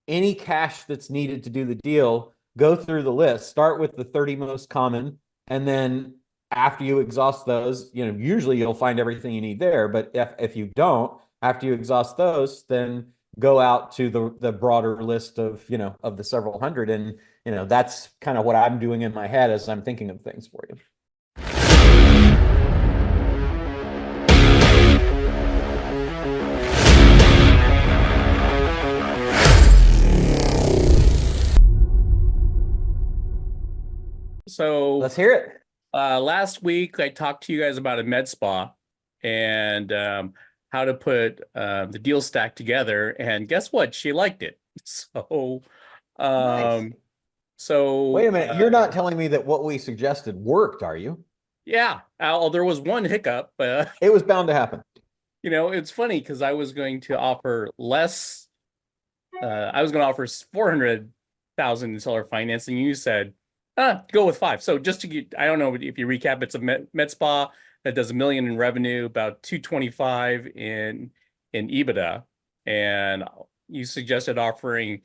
any cash that's needed to do the deal, go through the list, start with the 30 most common, and then after you exhaust those, usually you'll find everything you need there. But if you don't, after you exhaust those, then go out to the broader list of, of the several hundred. And, that's kind of what I'm doing in my head as I'm thinking of things for you. So Let's hear it. last week I talked to you guys about a med spa and how to put the deal stack together. And guess what? She liked it. So, Nice. um, so Wait a minute. You're not telling me that what we suggested worked, are you? yeah. There was one hiccup. It was bound to happen. It's funny because I was going to offer less. I was going to offer 400,000 in seller financing. You said, go with five. So just to get, I don't know if you recap, it's a med spa that does $1 million in revenue, about 225 in EBITDA, and you suggested offering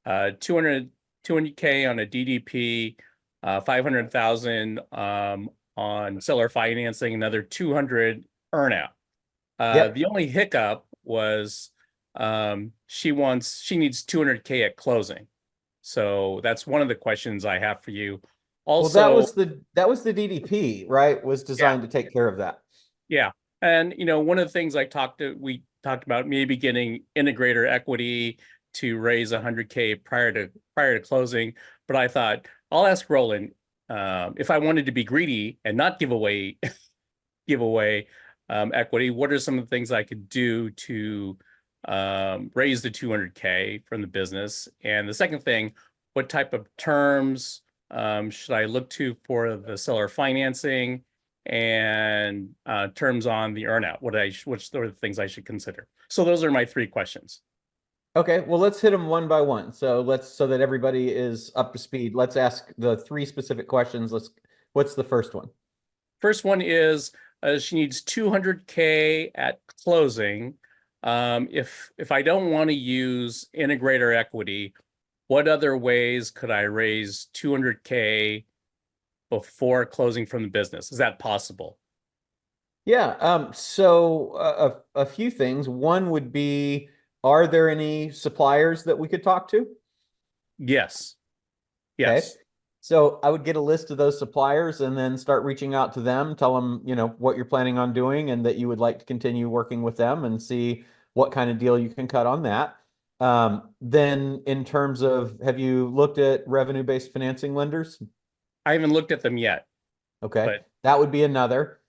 200K on a DDP, 500,000 on seller financing, another 200 earnout. Yep. The only hiccup was she needs 200K at closing. So that's one of the questions I have for you. Also, Well, that was the DDP, right? Was designed to take care of that. yeah. And one of the things we talked about maybe getting integrator equity to raise 100K prior to closing. But I thought I'll ask Roland if I wanted to be greedy and not give away equity, what are some of the things I could do to raise the 200K from the business? And the second thing, what type of terms should I look to for the seller financing and terms on the earnout? Which are the things I should consider? So those are my three questions. Okay, well, let's hit them one by one. So that everybody is up to speed. Let's ask the three specific questions. What's the first one? First one is she needs 200K at closing. If I don't want to use integrator equity, what other ways could I raise 200K before closing from the business? Is that possible? Yeah. So a few things. One would be, are there any suppliers that we could talk to? Yes. Okay. Yes. So I would get a list of those suppliers and then start reaching out to them, tell them, what you're planning on doing and that you would like to continue working with them and see what kind of deal you can cut on that. Then in terms of, have you looked at revenue-based financing lenders? I haven't looked at them yet, Okay. but That would be another.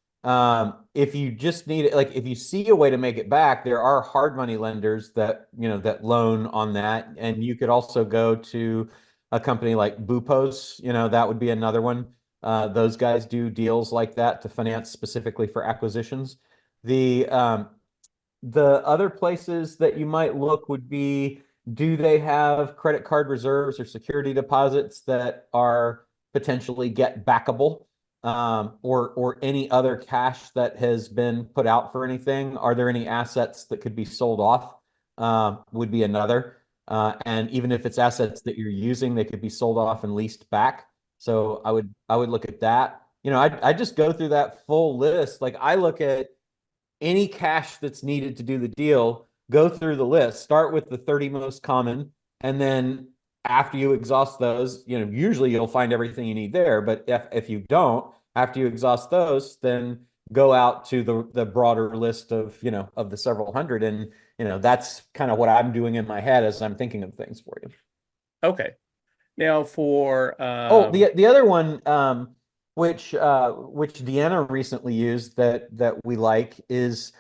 If you just need it, like if you see a way to make it back, there are hard money lenders that, that loan on that. And you could also go to a company like Bu Pos, that would be another one. Those guys do deals like that to finance specifically for acquisitions. The other places that you might look would be, do they have credit card reserves or security deposits that are potentially get backable, or any other cash that has been put out for anything? Are there any assets that could be sold off? Would be another. And even if it's assets that you're using, they could be sold off and leased back. So I would look at that. I just go through that full list. Like I look at any cash that's needed to do the deal, go through the list, start with the 30 most common, and then after you exhaust those, usually you'll find everything you need there. But if you don't, after you exhaust those, then go out to the broader list of, of the several hundred. And, that's kind of what I'm doing in my head as I'm thinking of things for you. okay. Now for Oh, the other one, which Deanna recently used that we like is,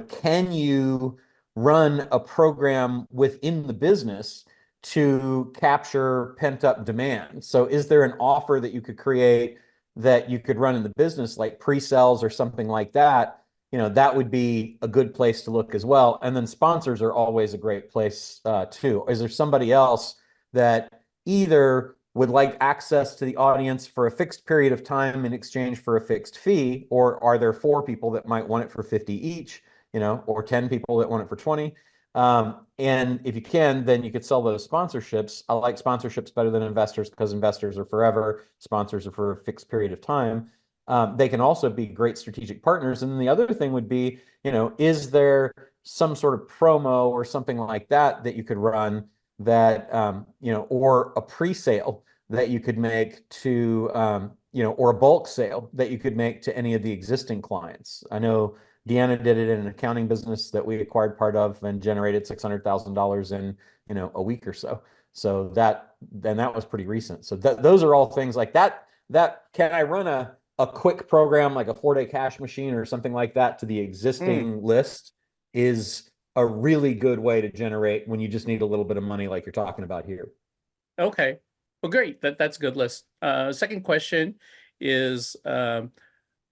can you run a program within the business to capture pent up demand? So is there an offer that you could create that you could run in the business, like pre-sales or something like that? That would be a good place to look as well. And then sponsors are always a great place too. Is there somebody else that either would like access to the audience for a fixed period of time in exchange for a fixed fee, or are there 4 people that might want it for 50 each, or 10 people that want it for 20? And if you can, then you could sell those sponsorships. I like sponsorships better than investors because investors are forever, sponsors are for a fixed period of time. They can also be great strategic partners. And then the other thing would be, is there some sort of promo or something like that that you could run that, or a pre-sale that you could make to, or a bulk sale that you could make to any of the existing clients. I know Deanna did it in an accounting business that we acquired part of and generated $600,000 in, a week or so. So that was pretty recent. So those are all things like that. That can I run a quick program like a 4-day cash machine or something like that to the existing list is a really good way to generate when you just need a little bit of money like you're talking about here. Okay. Well, great. That's a good list. Second question is,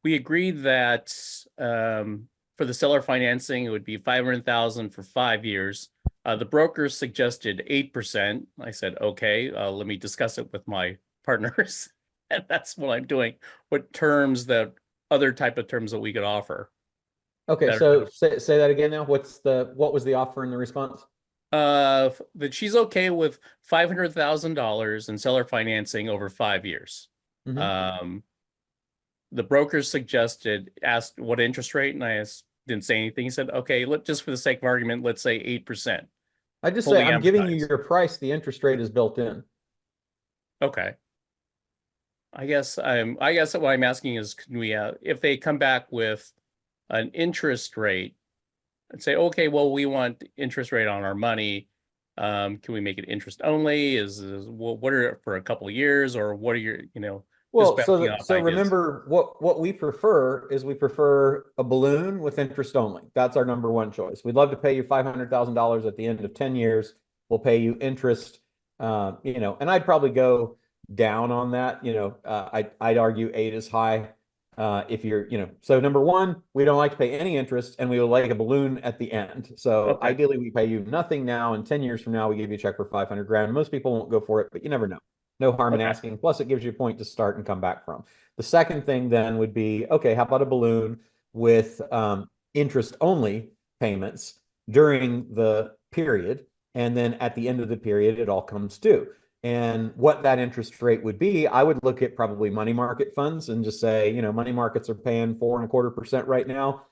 we agreed that for the seller financing, it would be 500,000 for 5 years. The broker suggested 8%. I said, okay, let me discuss it with my partners. And that's what I'm doing. What terms, that other type of terms that we could offer? Okay, so say that again now. What was the offer in the response? That she's okay with $500,000 in seller financing over 5 years. Mhm. The broker asked what interest rate, and didn't say anything. He said, okay, just for the sake of argument, let's say 8%, I just say fully I'm giving you amortized. your price. The interest rate is built in. Okay. I guess what I'm asking is, can we, if they come back with an interest rate and say, okay, well, we want interest rate on our money. Can we make it interest only? What are it for a couple of years, or what are your, just Well, bouncing off so ideas? remember what we prefer is we prefer a balloon with interest only. That's our number one choice. We'd love to pay you $500,000 at the end of 10 years. We'll pay you interest, and I'd probably go down on that. I'd argue 8 is high. If you're, so number one, we don't like to pay any interest and we would like a balloon at the end. So Okay. ideally we pay you nothing now, and 10 years from now, we give you a check for 500 grand. Most people won't go for it, but you never know. No harm in Okay. asking. Plus, it gives you a point to start and come back from. The second thing then would be, okay, how about a balloon with interest only payments during the period? And then at the end of the period, it all comes due. And what that interest rate would be, I would look at probably money market funds and just say, money markets are paying 4.25% right now.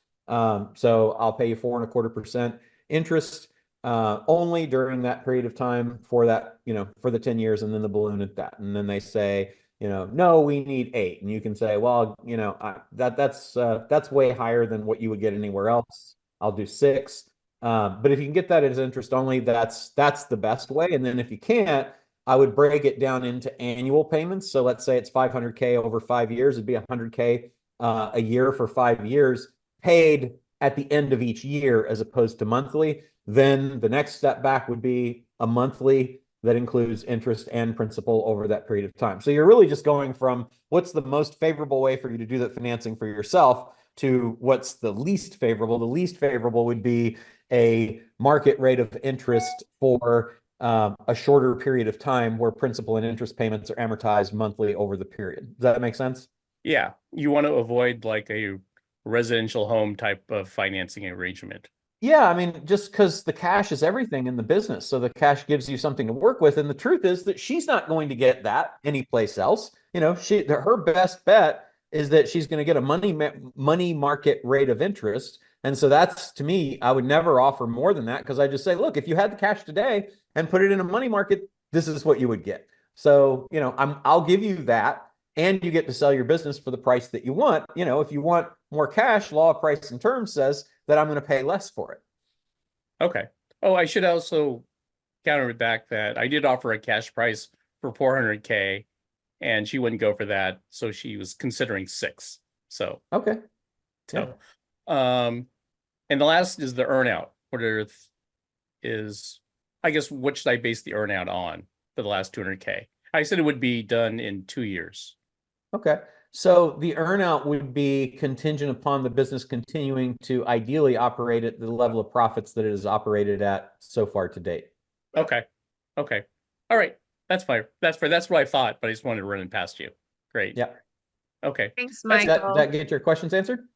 So I'll pay you 4.25% interest only during that period of time for that, for the 10 years, and then the balloon at that. And then they say, no, we need 8. And you can say, well, that's way higher than what you would get anywhere else. I'll do 6. But if you can get that as interest only, that's the best way. And then if you can't, I would break it down into annual payments. So let's say it's 500K over 5 years. It'd be 100K a year for 5 years, paid at the end of each year as opposed to monthly. Then the next step back would be a monthly that includes interest and principal over that period of time. So you're really just going from what's the most favorable way for you to do that financing for yourself to what's the least favorable. The least favorable would be a market rate of interest for a shorter period of time where principal and interest payments are amortized monthly over the period. Does that make sense? Yeah. You want to avoid like a residential home type of financing arrangement. Yeah, I mean, just because the cash is everything in the business. So the cash gives you something to work with. And the truth is that she's not going to get that anyplace else. Her best bet is that she's going to get a money market rate of interest. And so that's, to me, I would never offer more than that, because I just say, look, if you had the cash today and put it in a money market, this is what you would get. So, I'll give you that, and you get to sell your business for the price that you want. If you want more cash, law of price and terms says that I'm going to pay less for it. Okay. Oh, I should also counter it back that I did offer a cash price for 400K, and she wouldn't go for that. So she was considering 6. So, Okay. Yeah. And the last is the earnout. I guess, what should I base the earnout on for the last 200K? I said it would be done in 2 years. Okay. So the earnout would be contingent upon the business continuing to ideally operate at the level of profits that it has operated at so far to date. Okay. Okay. All right. That's fine. That's what I thought, but I just wanted to run it past you. Great. Yeah. Okay. Thanks, That's Michael. That get your questions answered?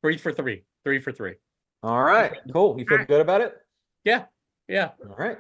3 for 3. 3 for 3. All right. Cool. You feel good about it? Yeah. Yeah. All right.